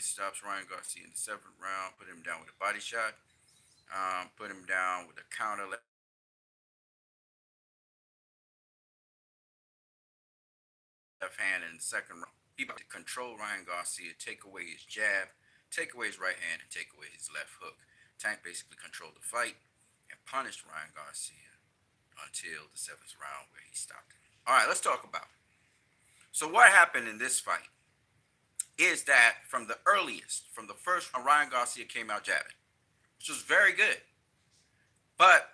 stops Ryan Garcia in the seventh round, put him down with a body shot, put him down with a counter left hand in the second round. He about to control Ryan Garcia, take away his jab, take away his right hand, and take away his left hook. Tank basically controlled the fight and punished Ryan Garcia until the seventh round where he stopped him. All right, let's talk about. So what happened in this fight is that from the earliest, from the first round, Ryan Garcia came out jabbing, which was very good. But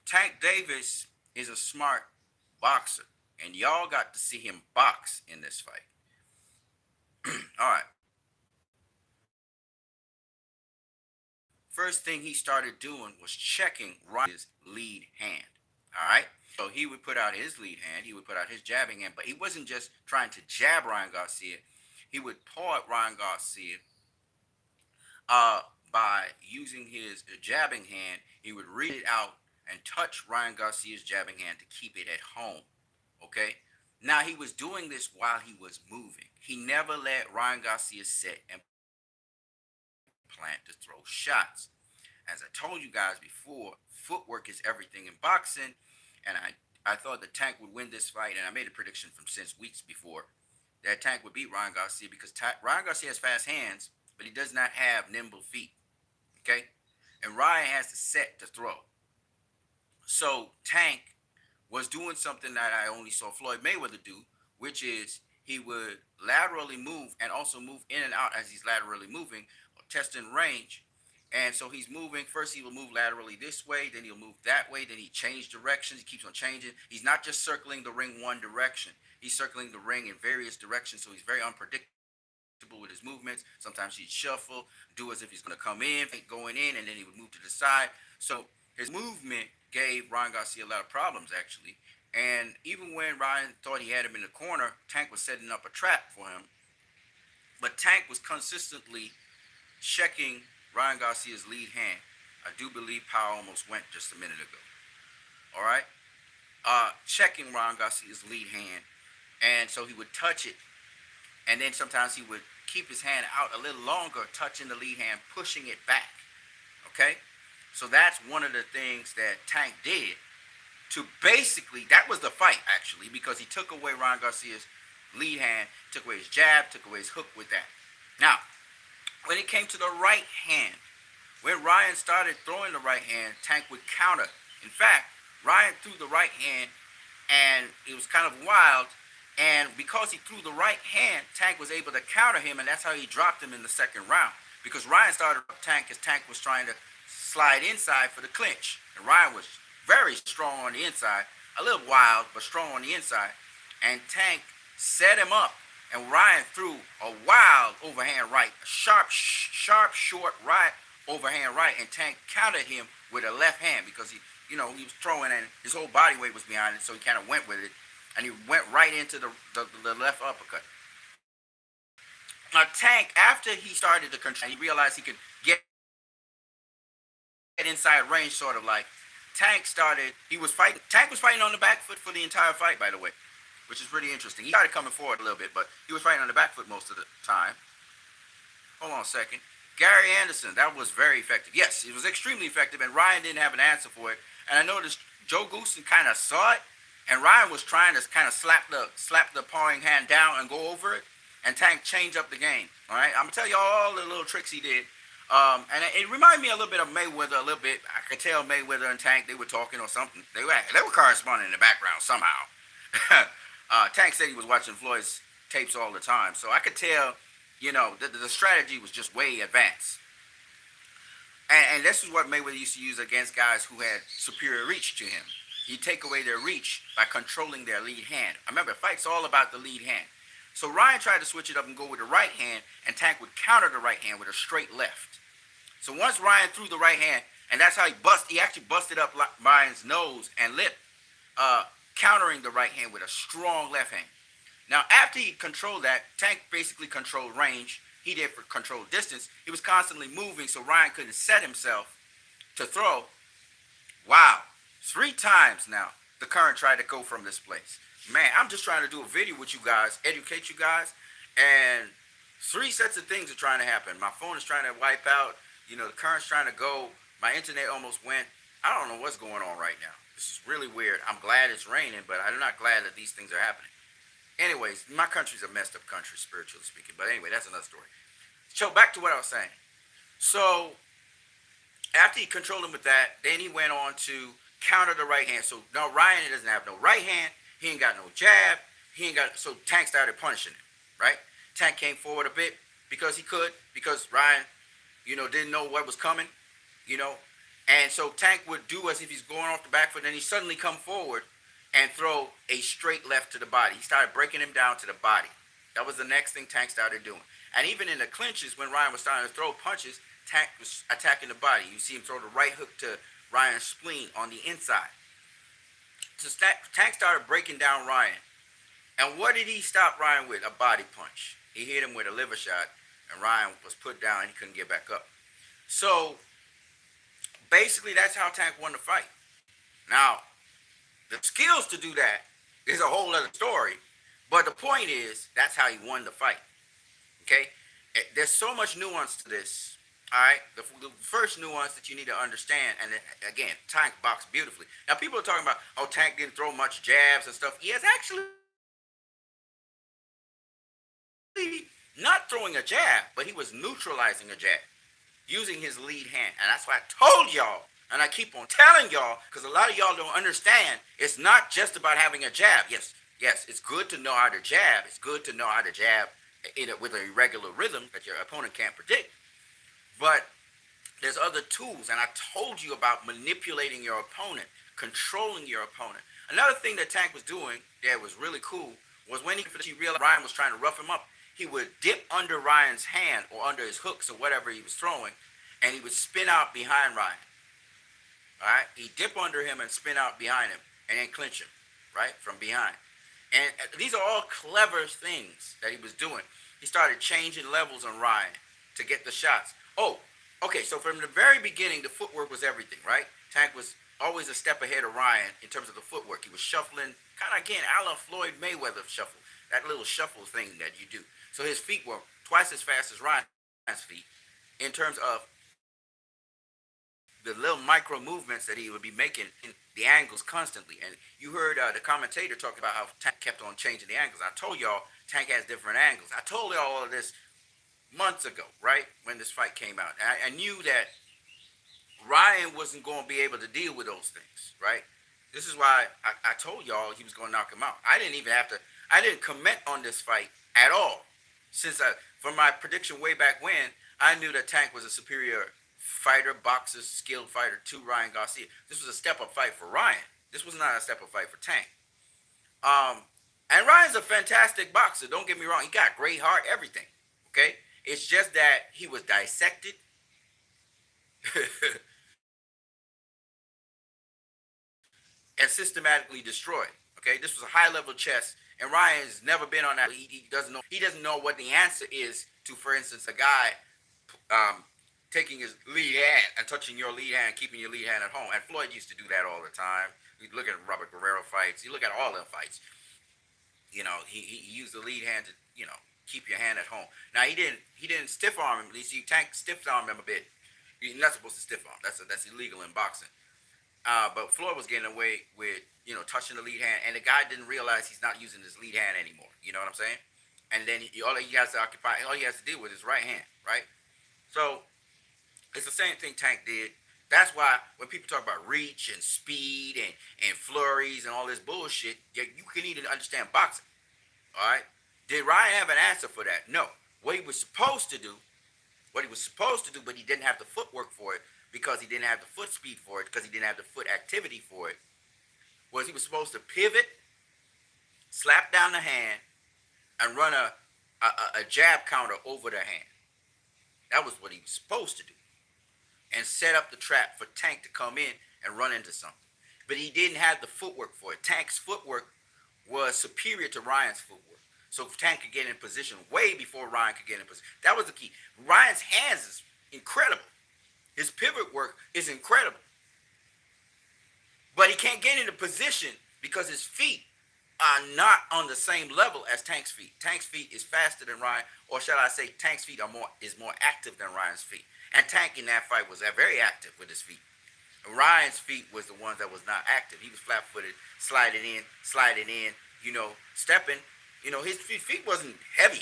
Tank Davis is a smart boxer, and y'all got to see him box in this fight. All right. First thing he started doing was checking Ryan's lead hand. All right. So he would put out his lead hand, he would put out his jabbing hand, but he wasn't just trying to jab Ryan Garcia. He would paw at Ryan Garcia uh, by using his jabbing hand. He would reach it out and touch Ryan Garcia's jabbing hand to keep it at home. Okay. Now he was doing this while he was moving. He never let Ryan Garcia sit and plant to throw shots. As I told you guys before, footwork is everything in boxing, and I thought the Tank would win this fight, and I made a prediction from since weeks before that Tank would beat Ryan Garcia because Ryan Garcia has fast hands, but he does not have nimble feet. Okay, and Ryan has to set to throw. So Tank was doing something that I only saw Floyd Mayweather do, which is he would laterally move and also move in and out as he's laterally moving, testing range. And so he's moving. First, he will move laterally this way, then he'll move that way, then he changes directions. He keeps on changing. He's not just circling the ring one direction. He's circling the ring in various directions, so he's very unpredictable with his movements. Sometimes he'd shuffle, do as if he's going to come in, going in, and then he would move to the side. So his movement gave Ryan Garcia a lot of problems, actually. And even when Ryan thought he had him in the corner, Tank was setting up a trap for him. But Tank was consistently checking Ryan Garcia's lead hand. I do believe power almost went just a minute ago. All right? Checking Ryan Garcia's lead hand. And so he would touch it. And then sometimes he would keep his hand out a little longer, touching the lead hand, pushing it back. Okay? So that's one of the things that Tank did to basically, that was the fight actually, because he took away Ryan Garcia's lead hand, took away his jab, took away his hook with that. Now, when it came to the right hand, when Ryan started throwing the right hand, Tank would counter. In fact, Ryan threw the right hand, and it was kind of wild. And because he threw the right hand, Tank was able to counter him, and that's how he dropped him in the second round. Because Ryan started up Tank as Tank was trying to slide inside for the clinch. And Ryan was very strong on the inside, a little wild, but strong on the inside. And Tank set him up. And Ryan threw a wild overhand right, a sharp, short right, overhand right, and Tank countered him with a left hand because he was throwing and his whole body weight was behind it, so he kind of went with it, and he went right into the left uppercut. Now Tank, after he started to control, he realized he could get inside range, sort of like Tank was fighting on the back foot for the entire fight, by the way, which is pretty interesting. He started coming forward a little bit, but he was fighting on the back foot most of the time. Hold on a second. Gary Anderson, that was very effective. Yes, it was extremely effective, and Ryan didn't have an answer for it. And I noticed Joe Goosen kind of saw it, and Ryan was trying to kind of slap the pawing hand down and go over it, and Tank changed up the game. All right, I'm gonna tell you all the little tricks he did. And it reminded me a little bit of Mayweather, a little bit. I could tell Mayweather and Tank, they were talking or something. They were corresponding in the background somehow. Tank said he was watching Floyd's tapes all the time, so I could tell, the strategy was just way advanced. And this is what Mayweather used to use against guys who had superior reach to him. He'd take away their reach by controlling their lead hand. I remember, fight's all about the lead hand. So Ryan tried to switch it up and go with the right hand, and Tank would counter the right hand with a straight left. So once Ryan threw the right hand, and that's how he actually busted up Ryan's nose and lip, countering the right hand with a strong left hand. Now, after he controlled that, Tank basically controlled range. He did for control distance. He was constantly moving, so Ryan couldn't set himself to throw. Wow. 3 times now, the current tried to go from this place. Man, I'm just trying to do a video with you guys, educate you guys, and Three sets of things are trying to happen. My phone is trying to wipe out. The current's trying to go. My internet almost went. I don't know what's going on right now. This is really weird. I'm glad it's raining, but I'm not glad that these things are happening. Anyways, my country's a messed up country, spiritually speaking. But anyway, that's another story. So back to what I was saying. So after he controlled him with that, then he went on to counter the right hand. So now Ryan doesn't have no right hand. He ain't got no jab. He ain't got. So Tank started punishing him, right? Tank came forward a bit because he could, because Ryan, didn't know what was coming, you know. And so Tank would do as if he's going off the back foot, then he suddenly come forward and throw a straight left to the body. He started breaking him down to the body. That was the next thing Tank started doing. And even in the clinches, when Ryan was starting to throw punches, Tank was attacking the body. You see him throw the right hook to Ryan's spleen on the inside. So Tank started breaking down Ryan. And what did he stop Ryan with? A body punch. He hit him with a liver shot, and Ryan was put down. He couldn't get back up. So basically, that's how Tank won the fight. Now, the skills to do that is a whole other story. But the point is, that's how he won the fight. Okay? There's so much nuance to this. All right? The first nuance that you need to understand, and again, Tank boxed beautifully. Now, people are talking about, oh, Tank didn't throw much jabs and stuff. Yes, actually, not throwing a jab, but he was neutralizing a jab using his lead hand. And that's why I told y'all, and I keep on telling y'all, because a lot of y'all don't understand, it's not just about having a jab. Yes, it's good to know how to jab. It's good to know how to jab with an irregular rhythm that your opponent can't predict. But there's other tools, and I told you about manipulating your opponent, controlling your opponent. Another thing that Tank was doing that was really cool was when he realized Ryan was trying to rough him up, he would dip under Ryan's hand or under his hooks or whatever he was throwing, and he would spin out behind Ryan. All right? He'd dip under him and spin out behind him and then clinch him, right, from behind. And these are all clever things that he was doing. He started changing levels on Ryan to get the shots. Oh, okay, so from the very beginning, the footwork was everything, right? Tank was always a step ahead of Ryan in terms of the footwork. He was shuffling, kind of again, a la Floyd Mayweather shuffle, that little shuffle thing that you do. So his feet were twice as fast as Ryan's feet in terms of the little micro movements that he would be making in the angles constantly. And you heard the commentator talk about how Tank kept on changing the angles. I told y'all Tank has different angles. I told y'all all of this months ago, right, when this fight came out. I knew that Ryan wasn't going to be able to deal with those things, right? This is why I told y'all he was going to knock him out. I didn't comment on this fight at all. Since from my prediction way back when, I knew that Tank was a superior fighter, boxer, skilled fighter to Ryan Garcia. This was a step-up fight for Ryan. This was not a step-up fight for Tank. And Ryan's a fantastic boxer. Don't get me wrong. He got great heart, everything. Okay? It's just that he was dissected. And systematically destroyed. Okay? This was a high-level chess. And Ryan's never been on that. He doesn't know what the answer is to, for instance, a guy taking his lead hand and touching your lead hand, keeping your lead hand at home. And Floyd used to do that all the time. You look at Robert Guerrero fights. You look at all them fights. You know, he used the lead hand to, keep your hand at home. Now he didn't stiff arm him. At least Tank stiff armed him a bit. You're not supposed to stiff arm. That's illegal in boxing. But Floyd was getting away with, touching the lead hand, and the guy didn't realize he's not using his lead hand anymore. You know what I'm saying? And then all he has to deal with is right hand, right? So it's the same thing Tank did. That's why when people talk about reach and speed and flurries and all this bullshit, you can even understand boxing. All right? Did Ryan have an answer for that? No. What he was supposed to do, but he didn't have the footwork for it because he didn't have the foot speed for it, because he didn't have the foot activity for it, was he was supposed to pivot, slap down the hand, and run a jab counter over the hand. That was what he was supposed to do. And set up the trap for Tank to come in and run into something. But he didn't have the footwork for it. Tank's footwork was superior to Ryan's footwork. So Tank could get in position way before Ryan could get in position. That was the key. Ryan's hands is incredible. His pivot work is incredible. But he can't get into position because his feet are not on the same level as Tank's feet. Tank's feet is faster than Ryan, or shall I say, Tank's feet is more active than Ryan's feet. And Tank in that fight was very active with his feet. Ryan's feet was the ones that was not active. He was flat-footed, sliding in, stepping. His feet wasn't heavy,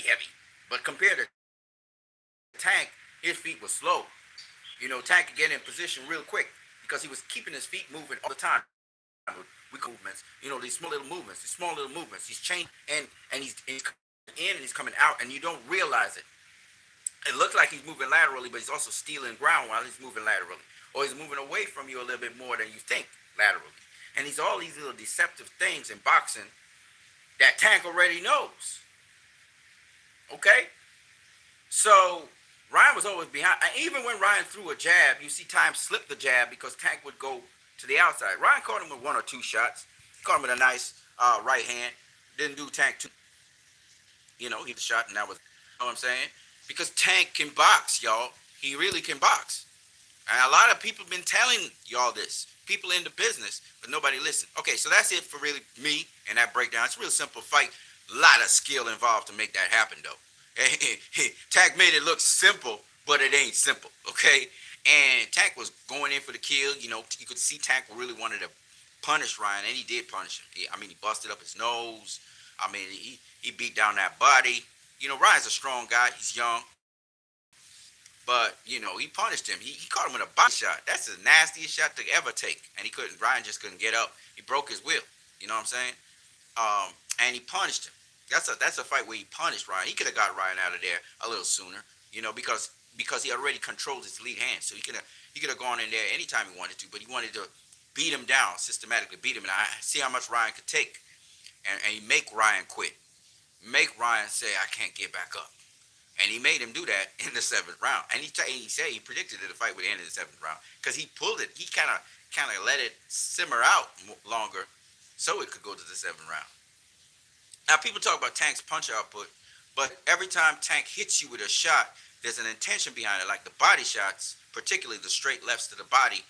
but compared to Tank, his feet were slow. Tank could get in position real quick because he was keeping his feet moving all the time. With movements, these small little movements. He's changing and he's in and he's coming out, and you don't realize it. It looks like he's moving laterally, but he's also stealing ground while he's moving laterally, or he's moving away from you a little bit more than you think laterally. And he's all these little deceptive things in boxing that Tank already knows. Okay, so Ryan was always behind. And even when Ryan threw a jab, you see time slip the jab because Tank would go to the outside. Ryan caught him with one or two shots. Caught him with a nice right hand. Didn't do Tank too. He shot and that was, what I'm saying? Because Tank can box, y'all. He really can box. And a lot of people have been telling y'all this. People in the business, but nobody listened. Okay, so that's it for really me and that breakdown. It's a real simple fight. A lot of skill involved to make that happen, though. Tank made it look simple, but it ain't simple, okay? And Tank was going in for the kill. You could see Tank really wanted to punish Ryan, and he did punish him. He busted up his nose. He beat down that body. Ryan's a strong guy. He's young. But, he punished him. He caught him with a body shot. That's the nastiest shot to ever take. And Ryan just couldn't get up. He broke his will. You know what I'm saying? And he punished him. That's a fight where he punished Ryan. He could have got Ryan out of there a little sooner, because he already controlled his lead hand. So he could have gone in there anytime he wanted to, but he wanted to beat him down, systematically beat him. And I see how much Ryan could take. And he make Ryan quit. Make Ryan say, I can't get back up. And he made him do that in the 7th round. And he said he predicted that the fight would end in the 7th round because he pulled it. He kind of let it simmer out longer so it could go to the 7th round. Now, people talk about Tank's punch output, but every time Tank hits you with a shot, there's an intention behind it, like the body shots, particularly the straight lefts to the body.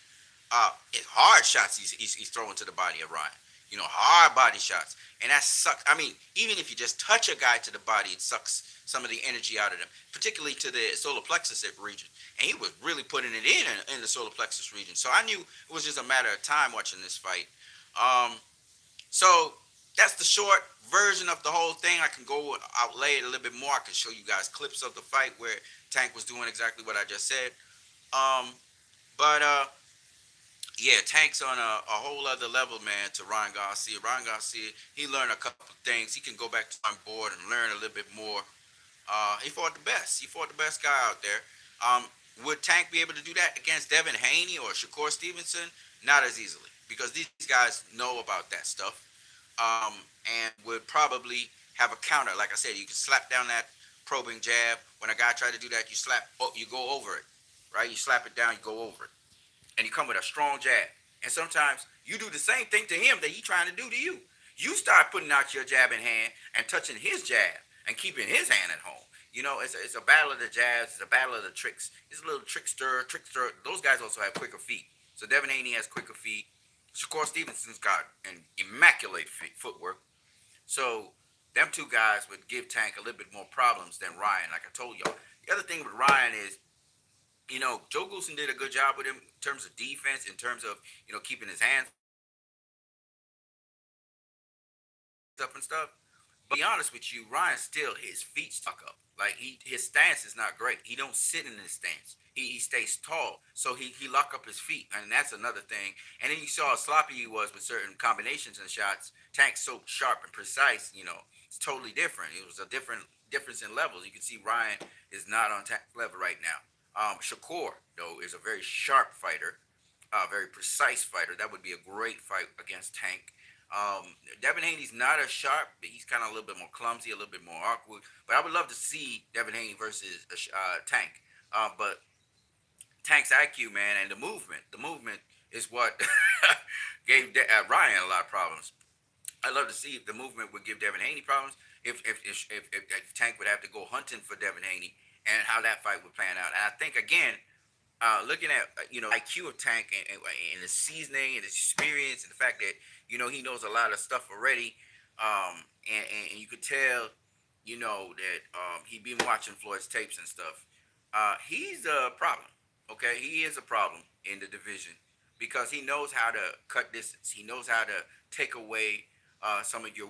It's hard shots he's throwing to the body of Ryan. Hard body shots. And that sucks. Even if you just touch a guy to the body, it sucks some of the energy out of them, particularly to the solar plexus region. And he was really putting it in the solar plexus region. So I knew it was just a matter of time watching this fight. So that's the short version of the whole thing. I can go outlay it a little bit more. I can show you guys clips of the fight where Tank was doing exactly what I just said. But yeah, Tank's on a whole other level, man, to Ryan Garcia. Ryan Garcia, he learned a couple of things. He can go back to the board and learn a little bit more. He fought the best. He fought the best guy out there. Would Tank be able to do that against Devin Haney or Shakur Stevenson? Not as easily, because these guys know about that stuff, and would probably have a counter. Like I said, you can slap down that probing jab. When a guy tries to do that, you go over it, right? You slap it down, you go over it. And you come with a strong jab. And sometimes you do the same thing to him that he's trying to do to you. You start putting out your jabbing hand and touching his jab and keeping his hand at home. It's a battle of the jabs. It's a battle of the tricks. It's a little trickster. Those guys also have quicker feet. So Devin Haney has quicker feet. Shakur Stevenson's got an immaculate footwork. So them two guys would give Tank a little bit more problems than Ryan, like I told y'all. The other thing with Ryan is, Joe Goosen did a good job with him in terms of defense, in terms of, keeping his hands up and stuff. But to be honest with you, Ryan still, his feet stuck up. Like, his stance is not great. He don't sit in his stance. He stays tall. So he lock up his feet. And that's another thing. And then you saw how sloppy he was with certain combinations and shots. Tank's so sharp and precise, it's totally different. It was a difference in levels. You can see Ryan is not on Tank's level right now. Shakur, though, is a very sharp fighter, a very precise fighter. That would be a great fight against Tank. Devin Haney's not as sharp, but he's kind of a little bit more clumsy, a little bit more awkward. But I would love to see Devin Haney versus Tank. But Tank's IQ, man, and the movement is what gave Ryan a lot of problems. I'd love to see if the movement would give Devin Haney problems. If Tank would have to go hunting for Devin Haney, and how that fight would plan out. And I think, again, looking at IQ of Tank and his seasoning and his experience and the fact that he knows a lot of stuff already, And you could tell, that he'd been watching Floyd's tapes and stuff. He's a problem. Okay, he is a problem in the division because he knows how to cut distance. He knows how to take away some of your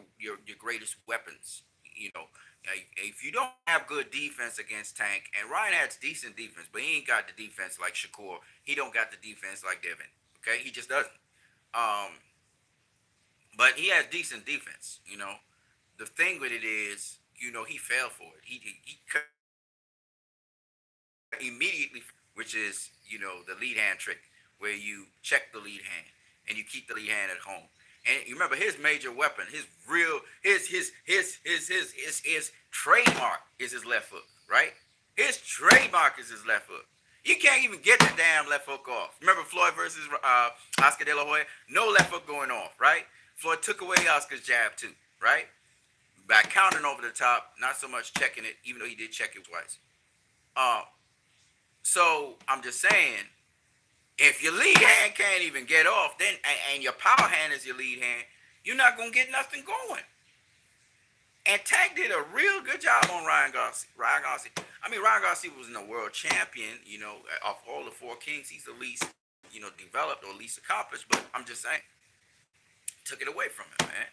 greatest weapons. If you don't have good defense against Tank, and Ryan has decent defense, but he ain't got the defense like Shakur. He don't got the defense like Devin. Okay, he just doesn't. Um, but he has decent defense. The thing with it is, he fell for it. He cut immediately, which is the lead hand trick, where you check the lead hand and you keep the lead hand at home. And you remember his major weapon, his trademark is his left hook, right? His trademark is his left hook. You can't even get the damn left hook off. Remember Floyd versus Oscar De La Hoya? No left hook going off, right? Floyd took away Oscar's jab too, right? By counting over the top, not so much checking it, even though he did check it twice. Uh, so I'm just saying, if your lead hand can't even get off, then and your power hand is your lead hand, you're not gonna get nothing going. And Tank did a real good job on Ryan Garcia. Ryan Garcia was a world champion. Of all the four kings, he's the least, developed or least accomplished. But I'm just saying, took it away from him, man.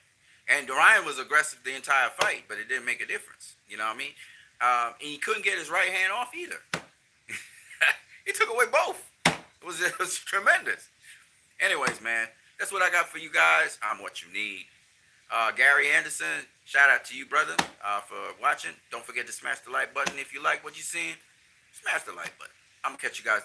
And Ryan was aggressive the entire fight, but it didn't make a difference. You know what I mean? And he couldn't get his right hand off either. He took away both. It was tremendous. Anyways, man, that's what I got for you guys. I'm what you need. Gary Anderson, shout out to you, brother, for watching. Don't forget to smash the like button if you like what you're seeing. Smash the like button. I'm going to catch you guys.